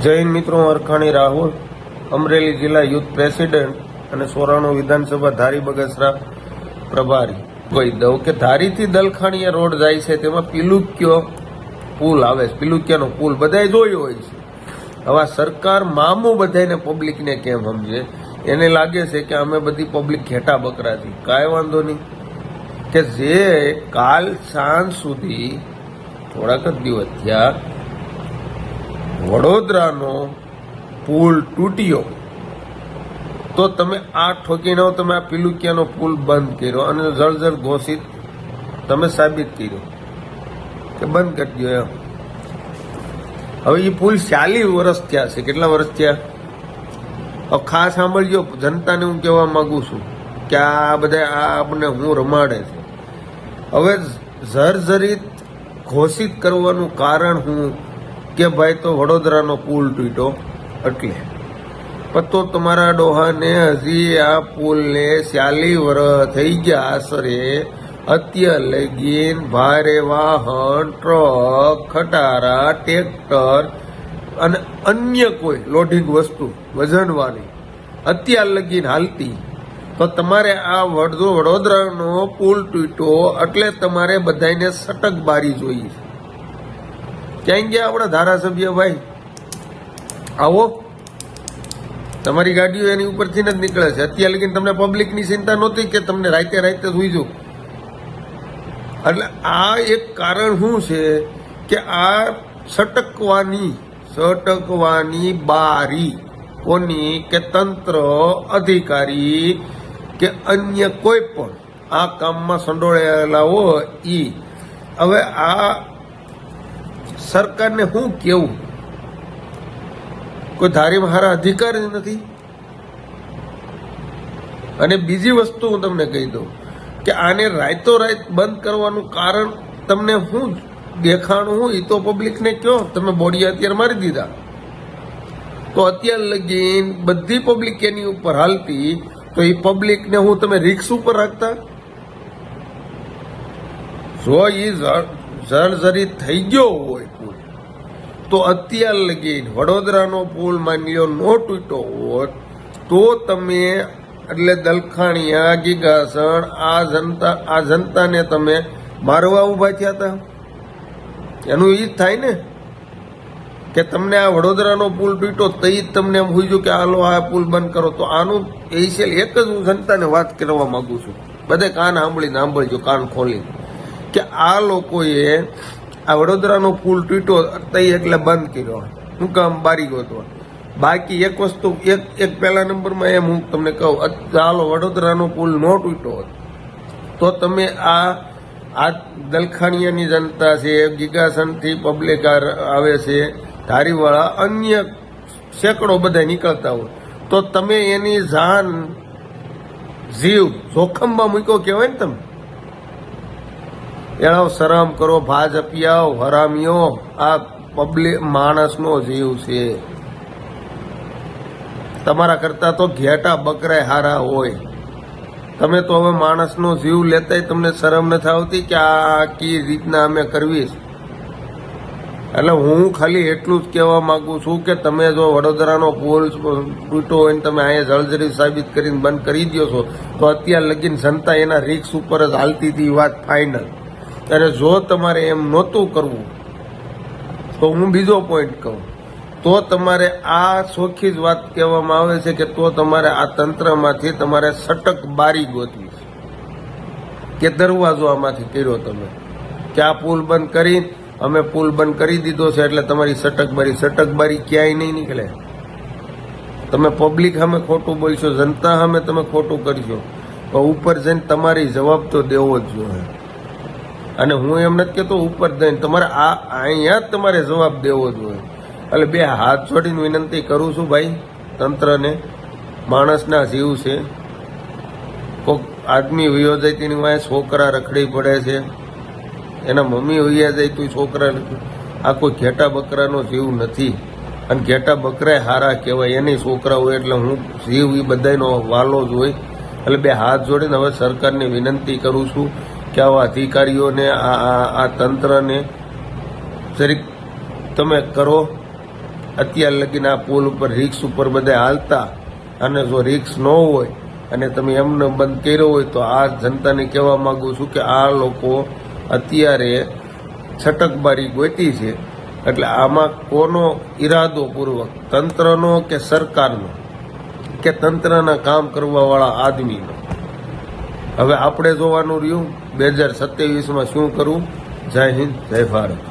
જય હિન્દ મિત્રો, અરખાણી રાહુલ, અમરેલી જિલ્લા યુથ પ્રેસિડેન્ટ અને સોરાણો વિધાનસભા ધારી બગસરા પ્રભારી કહી દઉં કે ધારીથી દલખાણીયા રોડ જાય છે તેમાં પિલુક્યો પુલ આવે છે. પિલુક્યાનો પુલ બધાએ જોયો હોય છે. હવે સરકાર મામું બધાને પબ્લિકને કેમ સમજે? એને લાગે છે કે અમે બધી પબ્લિક ઘેટા બકરાથી. કાંઈ વાંધો નહીં કે જે કાલ સાંજ સુધી થોડાક જ દિવસ થયા વડોદરાનો પુલ તૂટ્યો તો તમે આ ઠોકીને તમે આ પિલુક્યાનો પુલ બંધ કર્યો અને જળજળ ઘોષિત તમે સાબિત કર્યો કે બંધ કરી દો. હવે એ પુલ 40 વર્ષ થયા છે. કેટલા વર્ષ થયા? હવે ખાસ સાંભળજો, જનતાને હું કહેવા માંગુ છું કે આ બધા આપણને હું રમાડે છે. હવે જર્જરિત ઘોષિત કરવાનું કારણ હું કે ભાઈ તો વડોદરાનો પુલ તૂટ્યો એટલે તો તમારા ડોહાને હજી આ પુલને 40 વર્ષ થઈ ગયા આશરે. અત્યાર લગીન ભારે વાહન, ટ્રક, ખટારા, ટ્રેક્ટર અને અન્ય કોઈ લોડિંગ વસ્તુ વજનવાળી અત્યાર લગીન હાલતી, તો તમારે આ વડોદરાનો પુલ તૂટ્યો એટલે તમારે બધાને સટક બારી જોઈએ. ક્યાં ગયા આપણા ધારાસભ્ય ભાઈ? આવો, તમારી ગાડીઓ એની ઉપરથી જ નીકળે છે. અત્યાર લગીને તમને પબ્લિકની ચિંતા નહોતી કે તમને રાતે સુઈજો. એટલે આ એક કારણ શું છે કે આ સટકવાની બારી કોની? કે તંત્ર, અધિકારી કે અન્ય કોઈ પણ આ કામમાં સંડોળાયેલા હોય ઈ. હવે આ સરકારને શું કેવું? કોઈ ધારીમાં હારા અધિકાર જ નથી. અને બીજી વસ્તુ હું તમને કહી દઉં કે આને રાતોરાત બંધ કરવાનું કારણ તમને શું દેખાણું? હું એ તો પબ્લિકને કહો. તમે બોડી અત્યારે મારી દીધા તો અત્યાર લગીન બધી પબ્લિક એની ઉપર હાલતી, તો એ પબ્લિકને હું તમે રિક્સ ઉપર રાખતા? જો એ જર્જરિત થઈ ગયો હોય પુલ તો અત્યાર લગીન વડોદરાનો પુલ માની લો નો તૂટ્યો હોત તો તમે એટલે દલખાણીયા, ગીગાસણ આ જનતાને તમે મારવા ઉભા થયા હતા. એનું એ જ થાય ને કે તમને આ વડોદરાનો પુલ તૂટ્યો તો એ જ તમને એમ હોય કે હાલો આ પુલ બંધ કરો. તો આનું એશિયલ એક જ હું જનતાને વાત કરવા માંગુ છું, બધે કાન સાંભળજો, કાન ખોલી, કે આ લોકોએ આ વડોદરાનો પુલ તૂટ્યો તઈ એટલે બંધ કર્યો. હું કામ બારી ગયો હતો. બાકી એક વસ્તુ એક પહેલા નંબરમાં એમ હું તમને કહું, ચાલો વડોદરાનો પુલ ન તૂટ્યો તો તમે આ દલખાણીયાની જનતા છે, ગીગાસનથી પબ્લિક આવે છે, ધારીવાળા, અન્ય સેંકડો બધા નીકળતા હોય તો તમે એની જાન, જીવ જોખમમાં મૂક્યો કહેવાય ને તમે. એનો શરમ કરો, ભાજપિયાઓ, હરામીઓ. આ પબ્લિક માણસનો જીવ છે. તમારા કરતા તો ઘેટા બકરાય હારા હોય. તમે તો હવે માણસનો જીવ લેતાય તમને શરમ નથી આવતી કે આ કી રીતના અમે કરવી. એટલે હું ખાલી એટલું જ કહેવા માંગુ છું કે તમે જો વડોદરાનો પુલ તૂટ્યો હોય ને તમે અહીંયા જળજરી સાબિત કરીને બંધ કરી દો છો તો અત્યાર લગીન જનતા એના રિક્સ ઉપર જ હાલતી હતી. વાત ફાઇનલ. અને જો તમારે એમ નહોતું કરવું તો હું બીજો પોઈન્ટ કહું, તો તમારે આ ચોખ્ખી જ વાત કહેવામાં આવે છે કે તો તમારે આ તંત્રમાંથી તમારે સટક બારી ગોતવી કે દરવાજો આમાંથી કર્યો તમે કે આ પુલ બંધ કરી, અમે પુલ બંધ કરી દીધો છે એટલે તમારી સટકબારી ક્યાંય નહીં નીકળે. તમે પબ્લિક સામે ખોટું બોલશો, જનતા સામે તમે ખોટું કરશો, તો ઉપર જઈને તમારી જવાબ તો દેવો જ જોઈએ. અને હું એમ નથી કહેતો ઉપર જઈને તમારે અહીંયા જ તમારે જવાબ દેવો જોઈએ. એટલે બે હાથ જોડીને વિનંતી કરું છું ભાઈ તંત્રને. માણસના જીવ છે. કોઈક આદમી વયો જાય તેની વાંહે છોકરા રખડી પડે છે, એના મમ્મી વૈયા જાય તો છોકરા. આ કોઈ ઘેટા બકરાનો જીવ નથી. અને ઘેટા બકરાય હારા કહેવાય, એની છોકરા હોય એટલે હું જીવ એ બધાનો વાલો જ હોય. એટલે બે હાથ જોડીને હવે સરકારને વિનંતી કરું છું કે આવા અધિકારીઓને, આ તંત્રને જરીક તમે કરો અત્યાર લગીને આ પુલ ઉપર રિક્ષ ઉપર બધા હાલતા, અને જો રિક્ષ ન હોય અને તમે એમને બંધ કર્યો હોય તો આ જનતાને કહેવા માંગુ છું કે આ લોકો અત્યારે છટકબારી ગોતી છે. એટલે આમાં કોનો ઈરાદો પૂર્વક, તંત્રનો કે સરકારનો કે તંત્રના કામ કરવાવાળા આદમીનો? હવે આપણે જોવાનું રહ્યું 2027માં શું કરવું. જય હિન્દ, જય ભારત.